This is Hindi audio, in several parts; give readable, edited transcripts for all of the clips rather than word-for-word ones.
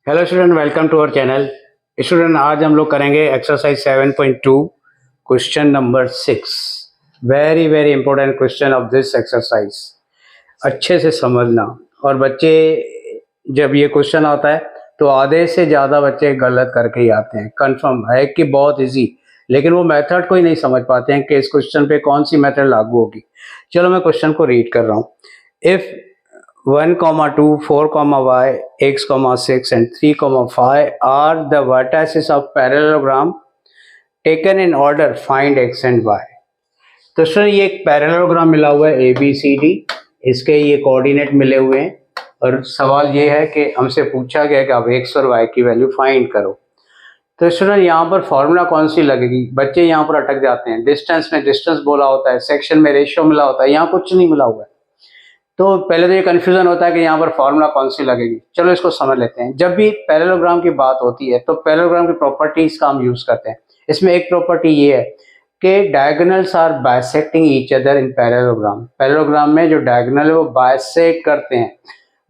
Hello student, welcome to our channel. Student, आज हम लोग करेंगे exercise 7.2 question number 6। Very very important question of this exercise. अच्छे से समझना। और बच्चे जब ये क्वेश्चन आता है तो आधे से ज़्यादा बच्चे गलत करके ही आते हैं। कंफर्म है कि बहुत इजी, लेकिन वो मेथड को ही नहीं समझ पाते हैं कि इस क्वेश्चन पे कौन सी मेथड लागू होगी। चलो मैं क्वेश्चन को रीड कर रहा हूँ। If 1, 2, 4, y, x, 6 and 3, 5 are the vertices of parallelogram taken in order, find x and y। तो सर ये एक पैरेललोग्राम मिला हुआ है ए बी सी डी, इसके ये कोऑर्डिनेट मिले हुए हैं और सवाल ये है कि हमसे पूछा गया कि आप x और y की वैल्यू फाइंड करो। तो स्टूडेंट यहाँ पर फॉर्मूला कौन सी लगेगी? बच्चे यहाँ पर अटक जाते हैं। डिस्टेंस में डिस्टेंस बोला होता है, सेक्शन में रेशियो मिला होता है, यहाँ कुछ नहीं मिला हुआ है। तो पहले तो ये कन्फ्यूजन होता है कि यहाँ पर फॉर्मूला कौन सी लगेगी। चलो इसको समझ लेते हैं। जब भी पैरेललोग्राम की बात होती है तो पैरेललोग्राम की प्रॉपर्टीज का हम यूज करते हैं। इसमें एक प्रॉपर्टी ये है कि diagonals are bisecting each other in parallelogram. Parallelogram में जो डायगोनल है वो बाइसेक्ट करते हैं।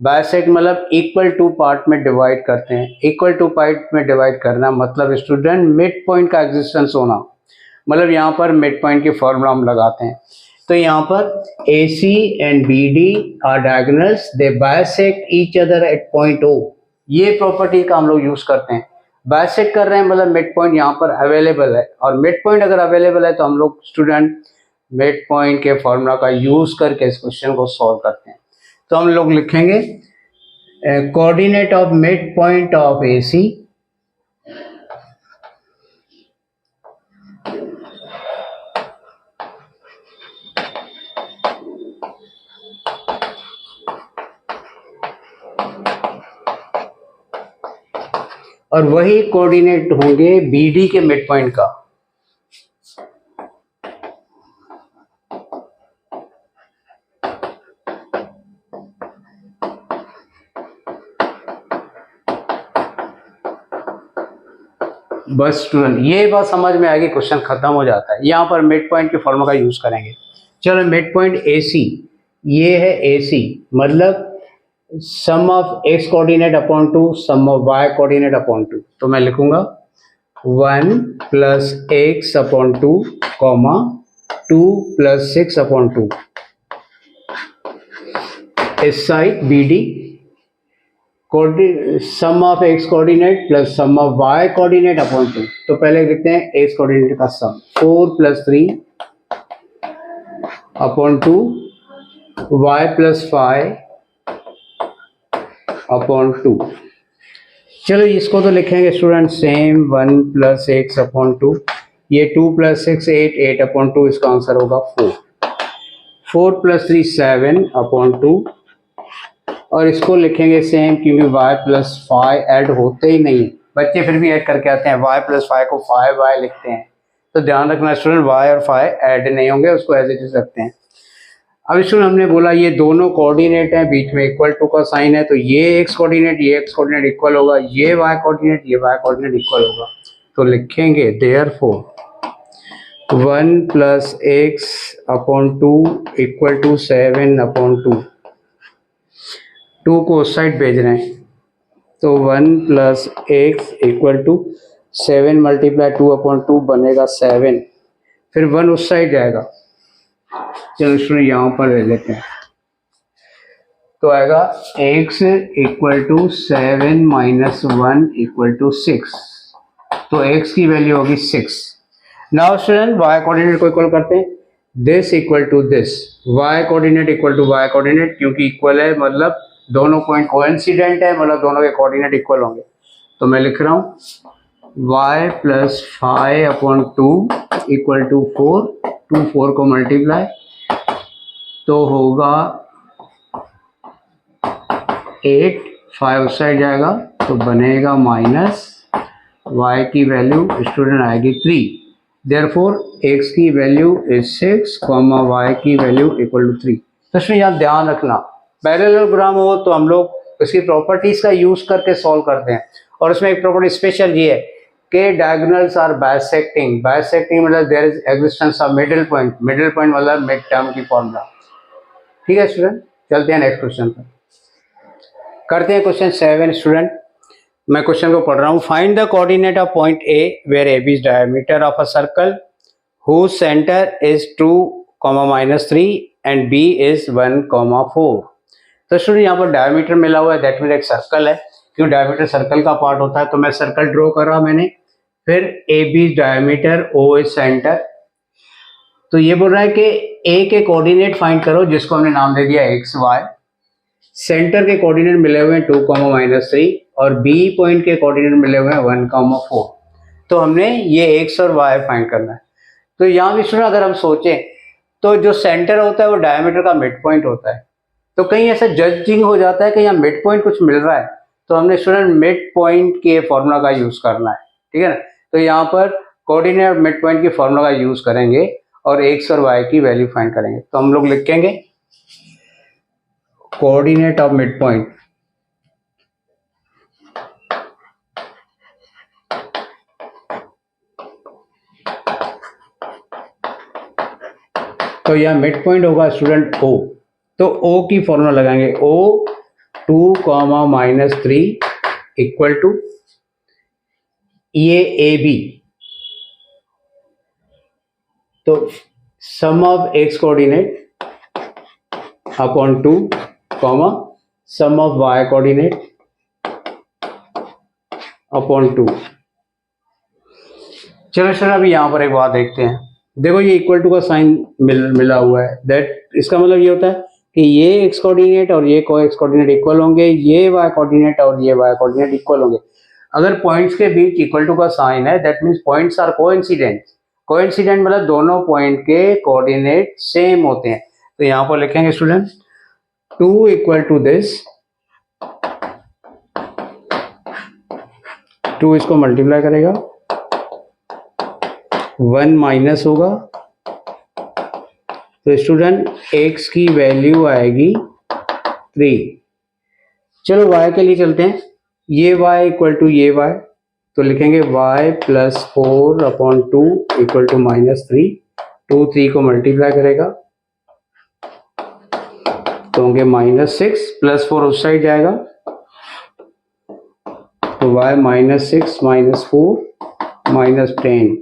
बाइसेक्ट मतलब इक्वल टू पार्ट में डिवाइड करते हैं। इक्वल टू पार्ट में डिवाइड करना मतलब स्टूडेंट मिड पॉइंट का एग्जिस्टेंस होना। मतलब यहाँ पर मिड पॉइंट की फॉर्मूला हम लगाते हैं। तो यहाँ पर AC and BD are diagonals, they bisect each other at point O। ये प्रॉपर्टी का हम लोग यूज करते हैं। बाइसेक्ट कर रहे हैं मतलब मिड पॉइंट यहाँ पर अवेलेबल है, और मिड पॉइंट अगर अवेलेबल है तो हम लोग स्टूडेंट मिड पॉइंट के फॉर्मूला का यूज करके इस क्वेश्चन को सॉल्व करते हैं। तो हम लोग लिखेंगे coordinate of mid point of AC और वही कोऑर्डिनेट होंगे BD के मिड पॉइंट का। बस स्टूडेंट ये बात समझ में आएगी, क्वेश्चन खत्म हो जाता है। यहाँ पर मिड पॉइंट के फॉर्मूला का यूज करेंगे। चलो मिड पॉइंट AC, ये है AC मतलब sum of x coordinate upon 2 sum of y coordinate upon 2। तो मैं लिखूंगा 1 plus x upon 2 comma 2 plus 6 upon 2। इस side BD sum of x coordinate plus sum of y coordinate upon 2। तो पहले लिखते हैं x कोऑर्डिनेट का sum 4 plus 3 upon 2 y plus 5 upon 2। चलो इसको तो लिखेंगे student same 1 plus x upon 2। ये 2 प्लस 6 8, 8 अपॉन 2, इसका आंसर होगा 4। 4 प्लस 3 7 अपॉन 2, और इसको लिखेंगे सेम क्योंकि y प्लस 5 ऐड होते ही नहीं। बच्चे फिर भी ऐड करके आते हैं, y प्लस 5 को 5y लिखते हैं। तो ध्यान रखना स्टूडेंट, y और 5 ऐड नहीं होंगे, उसको एज इट इज रखते हैं। अब स्टूडेंट हमने बोला ये दोनों कोऑर्डिनेट हैं, बीच में इक्वल टू का साइन है, तो ये x कोऑर्डिनेट ये x कोऑर्डिनेट इक्वल होगा, ये y कोऑर्डिनेट ये y कोऑर्डिनेट इक्वल होगा। तो लिखेंगे therefore 1 plus x upon 2 equal to 7 upon 2। 2 को उस साइड भेज रहे हैं, तो 1 plus X equal to 7 multiply 2 upon 2 बनेगा 7। फिर 1 उस साइड जाएगा। चलो स्टूडेंट यहाँ पर ले लेते हैं, तो आएगा x equal to 7 minus 1 equal to 6। तो x की वैल्यू होगी 6। नाउ स्टूडेंट y कोऑर्डिनेट को इक्वल करते हैं, this equal to this, y coordinate equal to y coordinate, क्योंकि इक्वल है मतलब दोनों पॉइंट कोइंसिडेंट है, मतलब दोनों के कोऑर्डिनेट इक्वल होंगे। तो मैं लिख रहा हूँ y plus 5 upon 2 equal to 4। 2 4 को मल्टीप्लाई तो होगा 8, 5 उस साइड जाएगा तो बनेगा माइनस y की वैल्यू स्टूडेंट आएगी 3। देयरफॉर x की वैल्यू इज 6, y की वैल्यू इक्वल टू 3। तो इसमें यहाँ ध्यान रखना, पैरेललोग्राम हो तो हम लोग इसकी प्रॉपर्टीज का यूज करके सॉल्व करते हैं। और उसमें एक प्रॉपर्टी स्पेशल ये है कि डायगोनल्स आर बाइसेक्टिंग। बाइसेक्टिंग मतलब there is existence of middle point. Middle point मतलब मिड टर्म की फॉर्मूला। ठीक है स्टूडेंट, चलते हैं नेक्स्ट क्वेश्चन पर। करते हैं क्वेश्चन 7 स्टूडेंट। मैं क्वेश्चन को पढ़ रहा हूँ. Find the coordinate of point A where A B is diameter of a circle whose center is 2, -3 and b is 1, 4. तो स्टूडेंट यहाँ पर डायमीटर मिला हुआ है, दैट मीन एक सर्कल है. क्यों, डायमीटर सर्कल का पार्ट होता है. तो मैं सर्कल ड्रॉ कर रहा मैंने. फिर A B diameter, O is centre. तो ये बोल रहा है कि ए के कोऑर्डिनेट फाइंड करो, जिसको हमने नाम दे दिया एक्स वाई. सेंटर के कोऑर्डिनेट मिले हुए हैं 2, -3 और बी पॉइंट के कोऑर्डिनेट मिले हुए हैं 1, 4. तो हमने ये एक्स और वाई फाइंड करना है. तो यहाँ भी स्टूडेंट अगर हम सोचें तो जो सेंटर होता है वो डायमीटर का मिड पॉइंट होता है. तो कहीं ऐसा जजिंग हो जाता है कि यहाँ मिड पॉइंट कुछ मिल रहा है, तो हमने स्टूडेंट मिड पॉइंट के फॉर्मूला का यूज करना है. ठीक है ना. तो यहाँ पर कोऑर्डिनेट मिड पॉइंट के फॉर्मूला का यूज करेंगे और एक्स और वाई की वैल्यू फाइंड करेंगे. तो हम लोग लिखेंगे कोऑर्डिनेट ऑफ मिड पॉइंट. तो यह मिड पॉइंट होगा स्टूडेंट O. तो O की फॉर्मूला लगाएंगे. O 2, -3 इक्वल टू ये AB. तो sum of x coordinate upon 2, sum of y coordinate upon 2. चलो सर अभी यहां पर एक बात देखते हैं. देखो ये इक्वल टू का साइन मिला हुआ है. दैट इसका मतलब ये होता है कि ये x कोऑर्डिनेट और ये x कोऑर्डिनेट इक्वल होंगे, ये y कोऑर्डिनेट और ये y कोऑर्डिनेट इक्वल होंगे. अगर पॉइंट्स के बीच इक्वल टू का साइन है, that means points are coincident. Coincident मतलब दोनों पॉइंट के कोऑर्डिनेट सेम होते हैं. तो यहाँ पर लिखेंगे स्टूडेंट 2 इक्वल टू दिस, 2 इसको मल्टीप्लाई करेगा, 1 माइनस होगा. तो स्टूडेंट x की वैल्यू आएगी 3. चलो y के लिए चलते हैं. ये y इक्वल टू ये y, तो लिखेंगे y plus 4 upon 2 equal to -3. 2 3 को मल्टीप्लाई करेगा तो होंगे -6 प्लस 4 उस साइड जाएगा. तो y -6 -4 -10.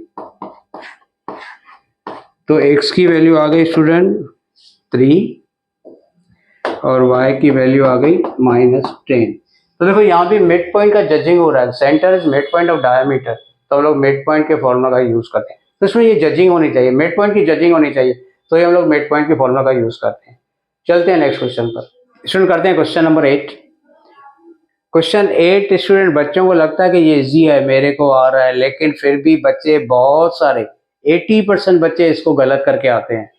तो x की वैल्यू आ गई स्टूडेंट 3 और y की वैल्यू आ गई -10. तो देखो यहाँ भी मिड पॉइंट का जजिंग हो रहा है. Centre is mid point of diameter. तो हम लोग मिड पॉइंट के फॉर्मूला का यूज करते हैं. तो इसमें ये जजिंग होनी चाहिए, मिड पॉइंट की जजिंग होनी चाहिए. तो ये हम लोग मिड पॉइंट के फॉर्मूला का यूज करते हैं. चलते हैं नेक्स्ट क्वेश्चन पर. स्टूडेंट करते हैं क्वेश्चन नंबर 8. क्वेश्चन 8 स्टूडेंट बच्चों को लगता है कि ये इजी है, मेरे को आ रहा है, लेकिन फिर भी बच्चे बहुत सारे 80% बच्चे इसको गलत करके आते हैं.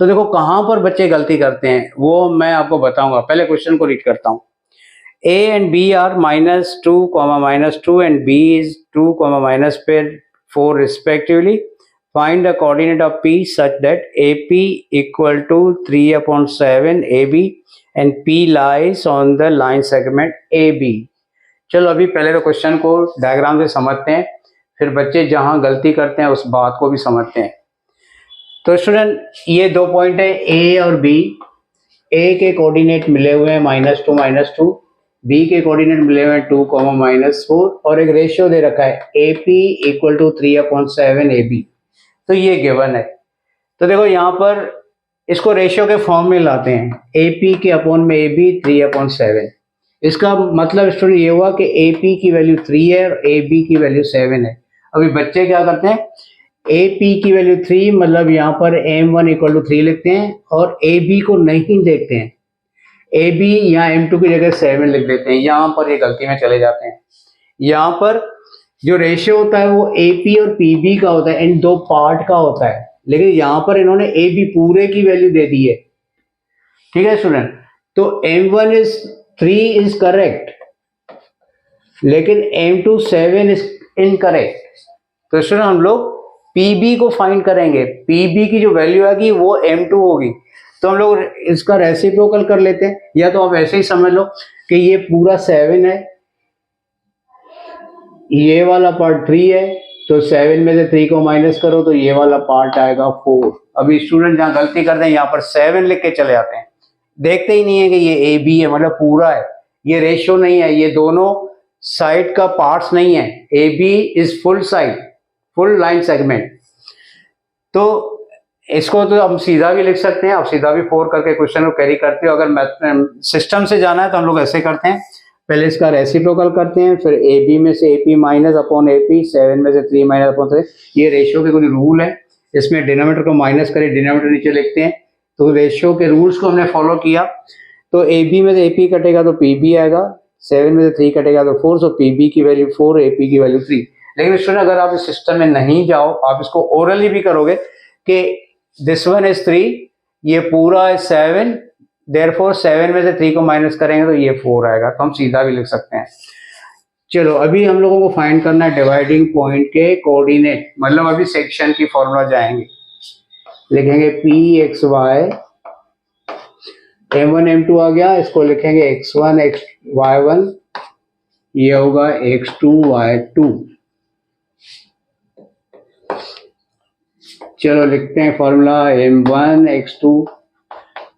तो देखो कहाँ पर बच्चे गलती करते हैं वो मैं आपको बताऊंगा. पहले क्वेश्चन को रीड करता हूँ. A and B are -2, -2 and B is 2, -4 respectively. Find the coordinate of P such that AP equal to 3/7 AB and P lies on the line segment AB. चलो अभी पहले तो क्वेश्चन को डायग्राम से समझते हैं, फिर बच्चे जहां गलती करते हैं उस बात को भी समझते हैं. तो स्टूडेंट ये दो पॉइंट है A और B. A के कोऑर्डिनेट मिले हुए हैं -2, -2. B के कोऑर्डिनेट मिले हुए हैं 2, -4 और एक रेशियो दे रखा है AP इक्वल टू 3/7 AB. तो ये गिवन है. तो देखो यहाँ पर इसको रेशियो के फॉर्म में लाते हैं. AP के अपॉन में AB 3/7. इसका मतलब स्टूडेंट ये हुआ कि AP की वैल्यू 3 है और AB की वैल्यू 7 है. अभी बच्चे क्या करते हैं, AP की वैल्यू 3 मतलब यहाँ पर M1 इक्वल टू 3 लिखते हैं और AB को नहीं देखते हैं. AB यहाँ M2 की जगह 7 लिख देते हैं. यहाँ पर ये गलती में चले जाते हैं. यहाँ पर जो रेशियो होता है वो AP और PB का होता है, इन दो पार्ट का होता है. लेकिन यहाँ पर इन्होंने AB पूरे की वैल्यू दे दी है. ठीक है स्टूडेंट. तो M1 इज 3 इज करेक्ट, लेकिन M2 7 इज इनकरेक्ट. तो स्टूडेंट हम लोग PB को फाइंड करेंगे. PB की जो वैल्यू आएगी वो M2 होगी. तो हम लोग इसका रेसिप्रोकल कर लेते हैं, या तो आप ऐसे ही समझ लो कि ये पूरा 7 है, ये वाला पार्ट 3 है, तो 7 में से 3 को माइनस करो तो ये वाला पार्ट आएगा 4. अभी स्टूडेंट जहां गलती करते हैं यहाँ पर 7 लिख के चले जाते हैं, देखते ही नहीं है कि ये AB है मतलब पूरा है, ये रेशियो नहीं है, ये दोनों साइड का पार्ट्स नहीं है, A B is full side, full line segment. तो इसको तो हम सीधा भी लिख सकते हैं, आप सीधा भी 4 करके क्वेश्चन को कैरी करते हो। अगर सिस्टम से जाना है तो हम लोग ऐसे करते हैं, पहले इसका रेसिप्रोकल करते हैं, फिर ए बी में से A P minus upon A P, 7 में से 3 माइनस अपॉन 3। ये रेशियो के कुछ रूल है, इसमें डिनोमिनेटर को माइनस करें, डिनोमिनेटर नीचे लिखते हैं। तो रेशियो के रूल्स को हमने फॉलो किया। तो ए बी में से ए पी कटेगा तो पी बी आएगा, 7 में से 3 कटेगा तो 4, सो पी बी की वैल्यू 4, ए पी की वैल्यू 3। लेकिन स्टूडेंट अगर आप इस सिस्टम में नहीं जाओ, आप इसको ओरली भी करोगे कि दिस वन इज 3, ये पूरा है 7, देयरफॉर 7 में से 3 को माइनस करेंगे तो ये 4 आएगा। तो हम सीधा भी लिख सकते हैं। चलो अभी हम लोगों को फाइंड करना है डिवाइडिंग पॉइंट के कोऑर्डिनेट, मतलब अभी सेक्शन की फॉर्मूला जाएंगे, लिखेंगे P x Y, m1 m2 आ गया, इसको लिखेंगे x1 y1, ये होगा x2 y2। चलो लिखते हैं formula m1 x2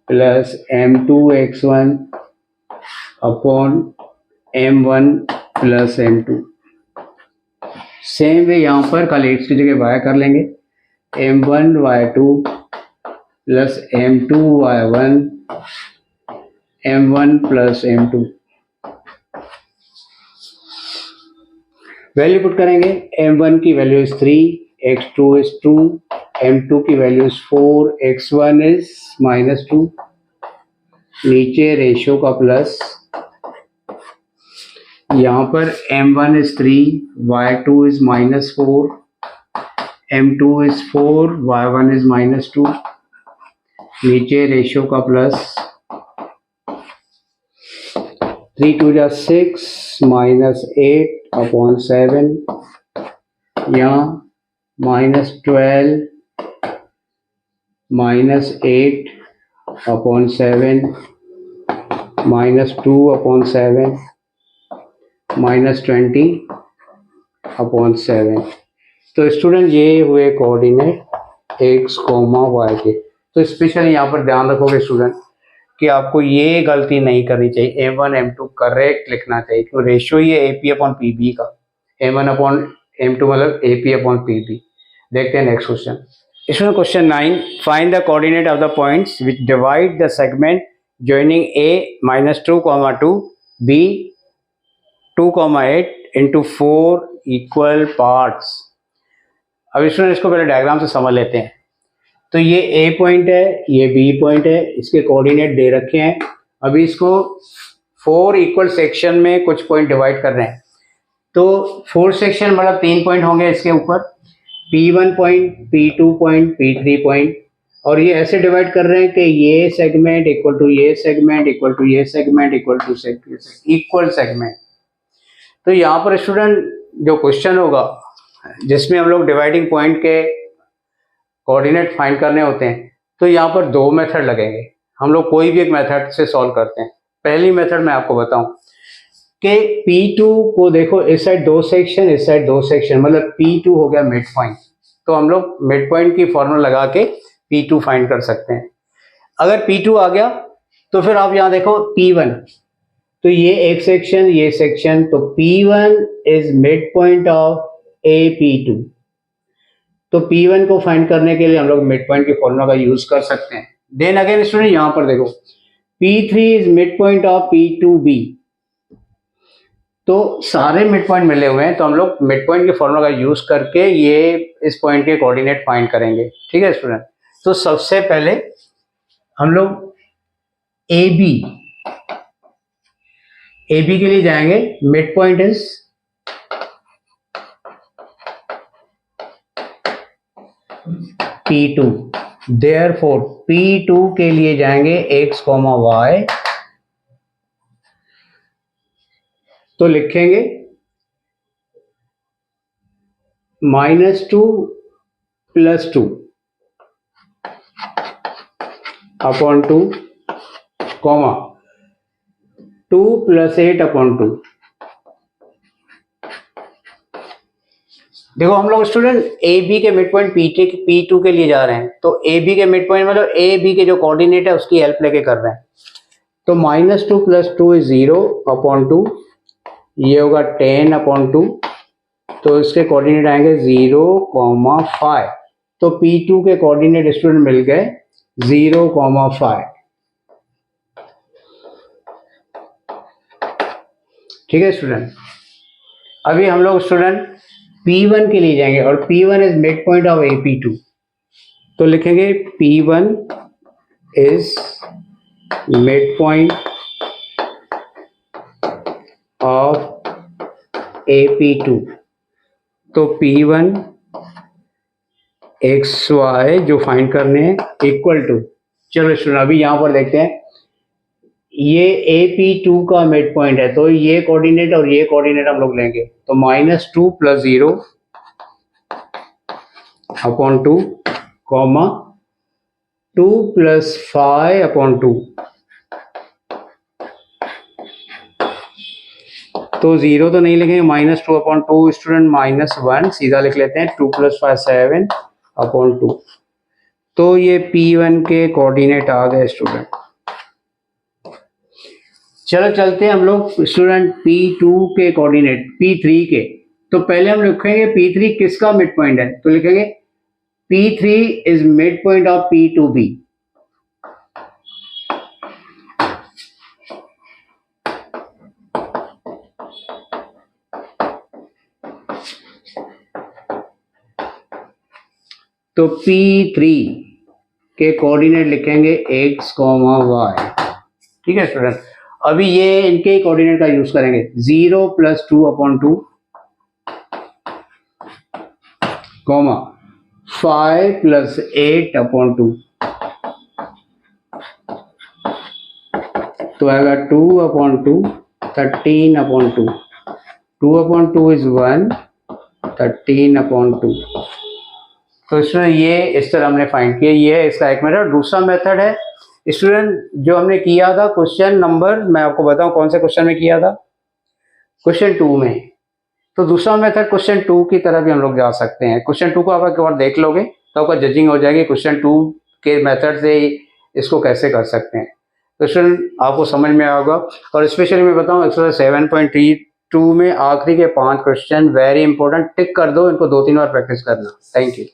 plus m2 x1 upon m1 plus m2। Same way यहाँ पर खाली x की जगह y कर लेंगे, m1 y2 plus m2 y1 m1 plus m2। Value put करेंगे, m1 की value is 3, x2 is 2, m2 की वैल्यू इज 4, x1 इज -2, नीचे रेशियो का प्लस, यहाँ पर m1 is 3, y2 is -4, m2 is 4, y1 is -2, नीचे रेशियो का प्लस, 3 2 जा 6 -8 अपॉन 7, यहाँ -12 -8 अपॉन 7, -2 अपॉन 7, -20 अपॉन 7। तो स्टूडेंट ये हुए कोऑर्डिनेट x, y के। तो स्पेशली यहाँ पर ध्यान रखोगे स्टूडेंट कि आपको ये गलती नहीं करनी चाहिए, m1 m2 करेक्ट लिखना चाहिए, क्योंकि रेशियो ही है AP अपॉन PB का, m1 अपॉन m2 मतलब AP अपॉन PB। देखते हैं नेक्स्ट क्वेश्चन। इसमें question 9, find the coordinate of the points which divide the segment joining A -2, 2, B 2, 8 into 4 equal parts. अब स्टूडेंट इसको पहले डायग्राम से समझ लेते हैं। तो ये A पॉइंट है, ये B पॉइंट है, इसके कोऑर्डिनेट दे रखे हैं। अभी इसको 4 इक्वल सेक्शन में कुछ पॉइंट डिवाइड कर रहे हैं। तो 4 सेक्शन मतलब 3 पॉइंट होंगे इसके ऊपर, P1 point, P2 point, P3 point, और ये ऐसे डिवाइड कर रहे हैं कि ये सेगमेंट इक्वल टू ये सेगमेंट इक्वल टू ये segment equal to equal segment. तो यहाँ पर स्टूडेंट जो क्वेश्चन होगा जिसमें हम लोग डिवाइडिंग पॉइंट के कोऑर्डिनेट फाइंड करने होते हैं, तो यहाँ पर 2 मेथड लगेंगे। हम लोग कोई भी एक मेथड से सॉल्व करते हैं। पहली मेथड मैं आपको बताऊं कि P2 को देखो, इस साइड 2 सेक्शन, इस साइड 2 सेक्शन, मतलब P2 हो गया मिड पॉइंट। तो हम लोग मिड पॉइंट की फॉर्मूला लगा के P2 फाइंड कर सकते हैं। अगर P2 आ गया तो फिर आप यहाँ देखो P1, तो ये एक सेक्शन, ये सेक्शन, तो P1 is mid point of AP2। तो P1 को फाइंड करने के लिए हम लोग मिड पॉइंट की फॉर्मूला का यूज कर सकते हैं। देन अगेन स्टूडेंट यहाँ पर देखो P3 is mid point of P2B। तो सारे मिड पॉइंट मिले हुए हैं, तो हम लोग मिड पॉइंट की फॉर्मूला का यूज करके ये इस पॉइंट के कोऑर्डिनेट फाइंड करेंगे। ठीक है स्टूडेंट। तो सबसे पहले हम लोग AB के लिए जाएंगे। Mid point is P2, therefore P2 के लिए जाएंगे x, y, तो लिखेंगे -2 + 2 अपॉन 2, 2 + 8 अपॉन 2। देखो हम लोग स्टूडेंट AB के मिड पॉइंट P2 के लिए जा रहे हैं, तो AB के मिड पॉइंट मतलब AB के जो कोऑर्डिनेट है उसकी हेल्प लेके कर रहे हैं। तो -2 + 2 इज 0 अपॉन 2, ये होगा 10/2, तो इसके कोऑर्डिनेट आएंगे 0,5। तो P2 के कोऑर्डिनेट स्टूडेंट मिल गए 0,5। ठीक है स्टूडेंट। अभी हम लोग स्टूडेंट P1 के लिए जाएंगे और P1 is mid point of AP2। तो लिखेंगे P1 is mid point of AP2। तो P1 XY जो फाइंड करने हैं इक्वल टू, चलो स्टूडेंट अभी यहां पर देखते हैं, ये AP2 का मिड पॉइंट है, तो ये कोऑर्डिनेट और ये कोऑर्डिनेट हम लोग लेंगे, तो -2 + 0/2 कॉमा 2 + 5/2। तो 0 तो नहीं लिखेंगे, -2/2 स्टूडेंट -1 सीधा लिख लेते हैं, 2 + 5 7/2। तो ये P1 के कोऑर्डिनेट आ गए स्टूडेंट। चलो चलते हैं हम लोग स्टूडेंट P2 के कोऑर्डिनेट P3 के। तो पहले हम लिखेंगे P3 किसका मिड पॉइंट है, तो लिखेंगे P3 is mid point of P2B। तो P3 के कोऑर्डिनेट लिखेंगे x, y। ठीक है स्टूडेंट। अभी ये इनके कोऑर्डिनेट का यूज करेंगे, 0 + 2/2 कॉमा 5 + 8/2। तो आएगा 2/2 13/2। 2/2 इज 1, 13/2। तो स्टूडेंट ये इस तरह हमने फाइंड किया, ये है इसका एक मेथड। दूसरा मेथड है स्टूडेंट जो हमने किया था क्वेश्चन नंबर, मैं आपको बताऊं कौन से क्वेश्चन में किया था, क्वेश्चन 2 में। तो दूसरा मेथड क्वेश्चन 2 की तरह भी हम लोग जा सकते हैं। क्वेश्चन 2 को आप एक बार देख लोगे तो आपका जजिंग हो जाएगी क्वेश्चन 2 के मेथड से इसको कैसे कर सकते हैं। तो स्टूडेंट आपको समझ में आएगा। और स्पेशली मैं बताऊं एक्सरसाइज 7.2 में आखिरी के 5 क्वेश्चन वेरी इंपॉर्टेंट, टिक कर दो इनको, 2-3 बार प्रैक्टिस करना। Thank you.